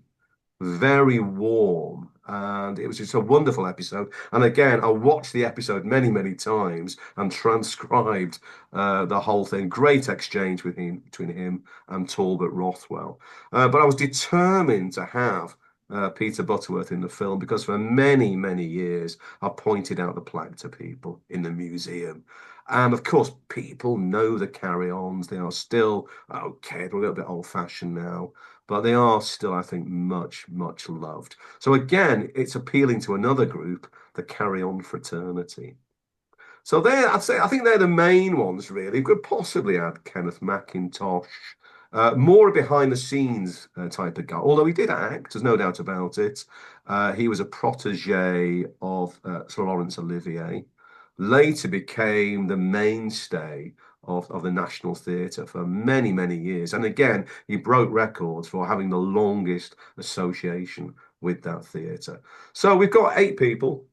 Very warm, and it was just a wonderful episode. And again, I watched the episode many, many times and transcribed the whole thing. Great exchange between him and Talbot Rothwell. But I was determined to have Peter Butterworth in the film because for many, many years I pointed out the plaque to people in the museum. And of course, people know the carry-ons. They are still okay, they're a little bit old-fashioned now, but they are still, I think, much, much loved. So again, it's appealing to another group, the carry-on fraternity. So I think they're the main ones, really. We could possibly add Kenneth Mackintosh, more a behind the scenes type of guy, although he did act, there's no doubt about it. He was a protege of Sir Laurence Olivier, later became the mainstay of the National Theatre for many, many years. And again, he broke records for having the longest association with that theatre. So we've got 8 people.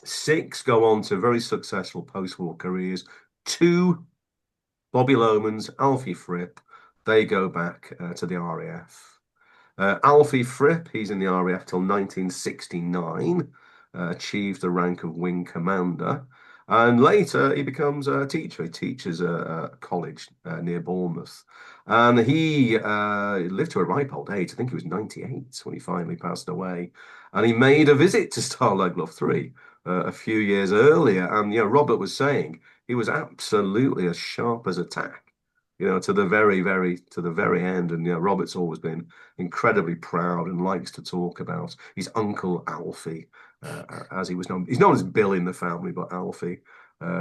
6 go on to very successful post-war careers. 2, Bobby Lomans, Alfie Fripp, they go back to the RAF. Alfie Fripp, he's in the RAF till 1969, achieved the rank of wing commander. And later he becomes a teacher. He teaches a college near Bournemouth. And he lived to a ripe old age. I think he was 98 when he finally passed away. And he made a visit to Stalag Luft III a few years earlier. And Robert was saying he was absolutely as sharp as a tack, to the very end. And Robert's always been incredibly proud and likes to talk about his uncle Alfie, as he was known. He's known as Bill in the family, but Alfie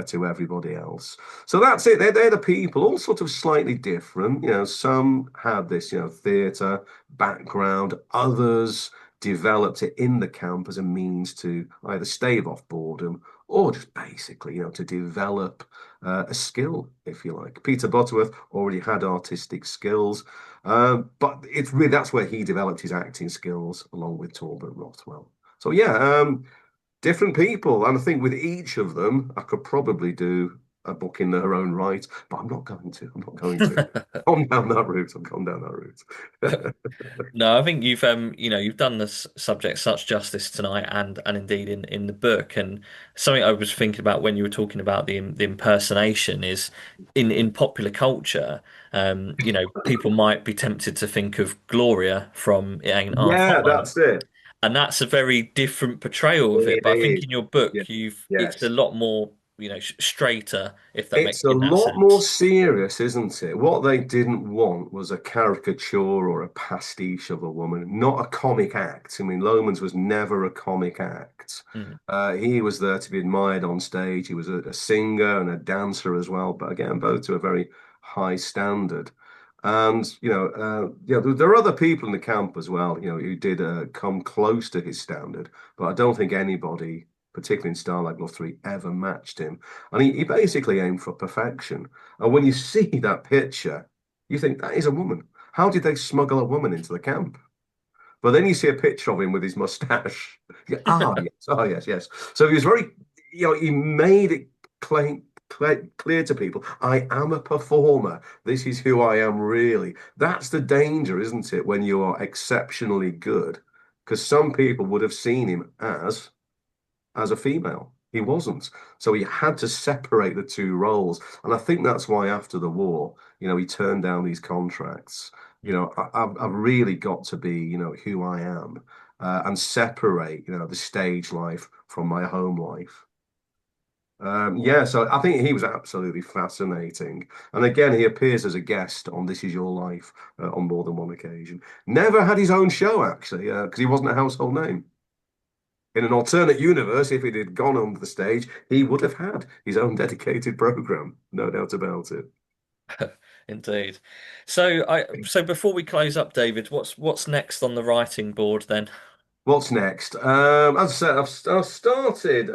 to everybody else. So that's it. They're the people, all sort of slightly different. Some had this, theatre background. Others developed it in the camp as a means to either stave off boredom or just basically, to develop a skill, if you like. Peter Butterworth already had artistic skills, but it's really that's where he developed his acting skills along with Talbot Rothwell. So yeah, different people, and I think with each of them, I could probably do a book in their own right, but I'm not going to. I'm not going to. Gone down that route. I've gone down that route. No, I think you've done this subject such justice tonight, and indeed in the book. And something I was thinking about when you were talking about the impersonation is in popular culture. People might be tempted to think of Gloria from It Ain't Our Yeah, Fire, that's it. and that's a very different portrayal of it. It But I think is. in your Yeah. book, it's a Yes. lot more straighter, if that makes It's a in that lot more sense. serious, isn't it? What they didn't want was a caricature or a pastiche of a woman, not a comic act. I mean, Lomans was never a comic act. Mm. He was there to be admired on stage. He was a singer and a dancer as well, but again, both to a very high standard. And there are other people in the camp as well, who did come close to his standard, but I don't think anybody, particularly in Stalag Luft III, ever matched him. And he basically aimed for perfection. And when you see that picture, you think that is a woman. How did they smuggle a woman into the camp? But then you see a picture of him with his mustache. Yes, oh yes, yes. So he was very, he made it clear to people, I am a performer. This is who I am really. That's the danger, isn't it, when you are exceptionally good? Because some people would have seen him as a female. He wasn't. So he had to separate the two roles. And I think that's why after the war, he turned down these contracts. I've really got to be, who I am and separate, the stage life from my home life. Yeah, so I think he was absolutely fascinating. And again, he appears as a guest on This Is Your Life on more than one occasion. Never had his own show, actually, because he wasn't a household name. In an alternate universe, if it had gone onto the stage, he would have had his own dedicated program, no doubt about it. Indeed. So before we close up, David, what's next on the writing board then? What's next? As I said, I've started.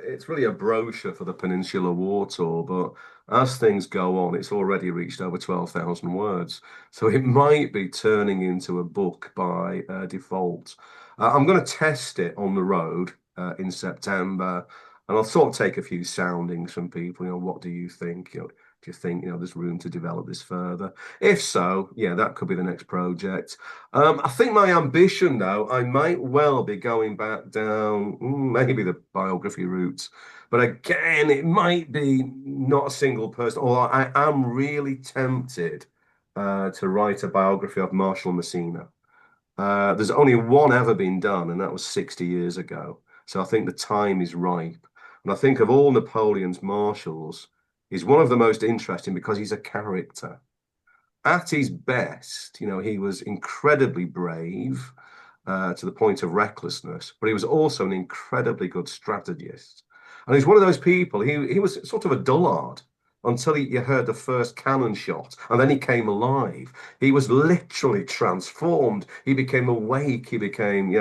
It's really a brochure for the Peninsular War Tour, but as things go on, it's already reached over 12,000 words. So it might be turning into a book by default. I'm going to test it on the road in September, and I'll sort of take a few soundings from people. What do you think? Do you think there's room to develop this further? If so, yeah, that could be the next project. I think my ambition, though, I might well be going back down maybe the biography route. But again, it might be not a single person. Or I am really tempted to write a biography of Marshal Messina. There's only one ever been done, and that was 60 years ago. So I think the time is ripe. And I think of all Napoleon's marshals, he's one of the most interesting because he's a character at his best, he was incredibly brave to the point of recklessness, but he was also an incredibly good strategist. And he's one of those people, he was sort of a dullard until you heard the first cannon shot, and then he came alive. He was literally transformed. He became awake. He became,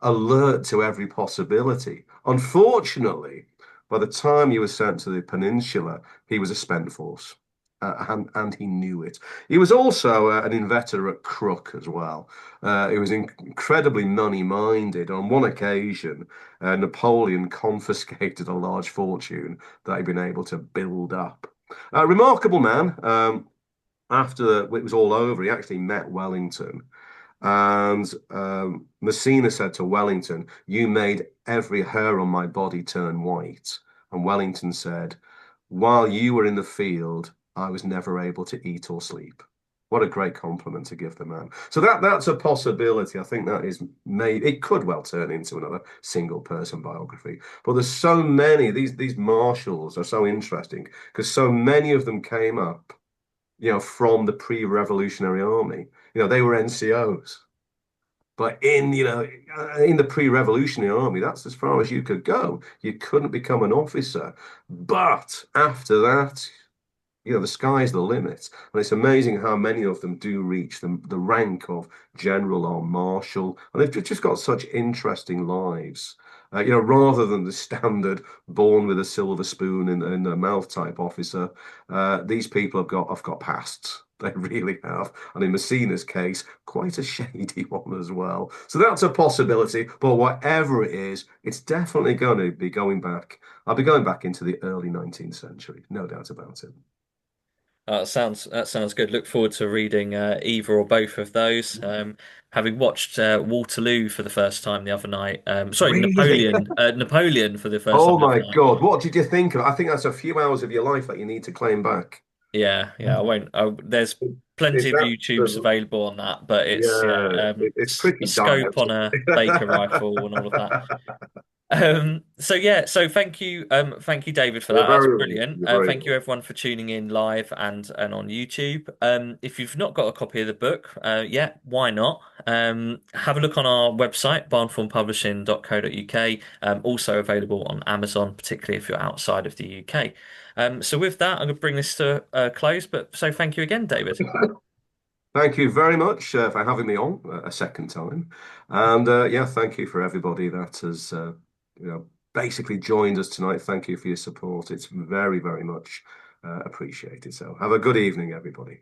alert to every possibility. Unfortunately, by the time he was sent to the peninsula, he was a spent force and he knew it. He was also an inveterate crook as well. He was incredibly money-minded. On one occasion, Napoleon confiscated a large fortune that he'd been able to build up. A remarkable man. After it was all over, he actually met Wellington. And Messina said to Wellington, "You made every hair on my body turn white." And Wellington said, "While you were in the field, I was never able to eat or sleep." What a great compliment to give the man. So that's a possibility. I think that is maybe it could well turn into another single person biography. But there's so many, these marshals are so interesting because so many of them came up, from the pre-revolutionary army. They were NCOs. But in the pre-revolutionary army, that's as far as you could go. You couldn't become an officer. But after that, the sky's the limit. And it's amazing how many of them do reach the rank of general or marshal. And they've just got such interesting lives. Rather than the standard born with a silver spoon in the mouth type officer, these people have got pasts. They really have. And in Messina's case, quite a shady one as well. So that's a possibility. But whatever it is, it's definitely going to be going back. I'll be going back into the early 19th century, no doubt about it. That sounds good. Look forward to reading either or both of those. Having watched Waterloo for the first time the other night. Sorry, Really? Napoleon for the first Oh time the my other night. God. What did you think of? I think that's a few hours of your life that you need to claim back. Yeah, yeah. I won't. There's plenty It's of YouTubes absolutely, available on that, but it's yeah, it's a pretty dire. scope on a Baker rifle and all of that. So thank you, David, for You're that. That's very welcome. brilliant. You're very Thank you, welcome. everyone, for tuning in live and on YouTube. If you've not got a copy of the book, yeah, why not? Have a look on our website, barnformpublishing.co.uk. Also available on Amazon, particularly if you're outside of the UK. So with that, I'm going to bring this to a close. But so thank you again, David. Thank you very much for having me on a second time. And yeah, thank you for everybody that has, basically joined us tonight. Thank you for your support. It's very, very much appreciated. So have a good evening, everybody.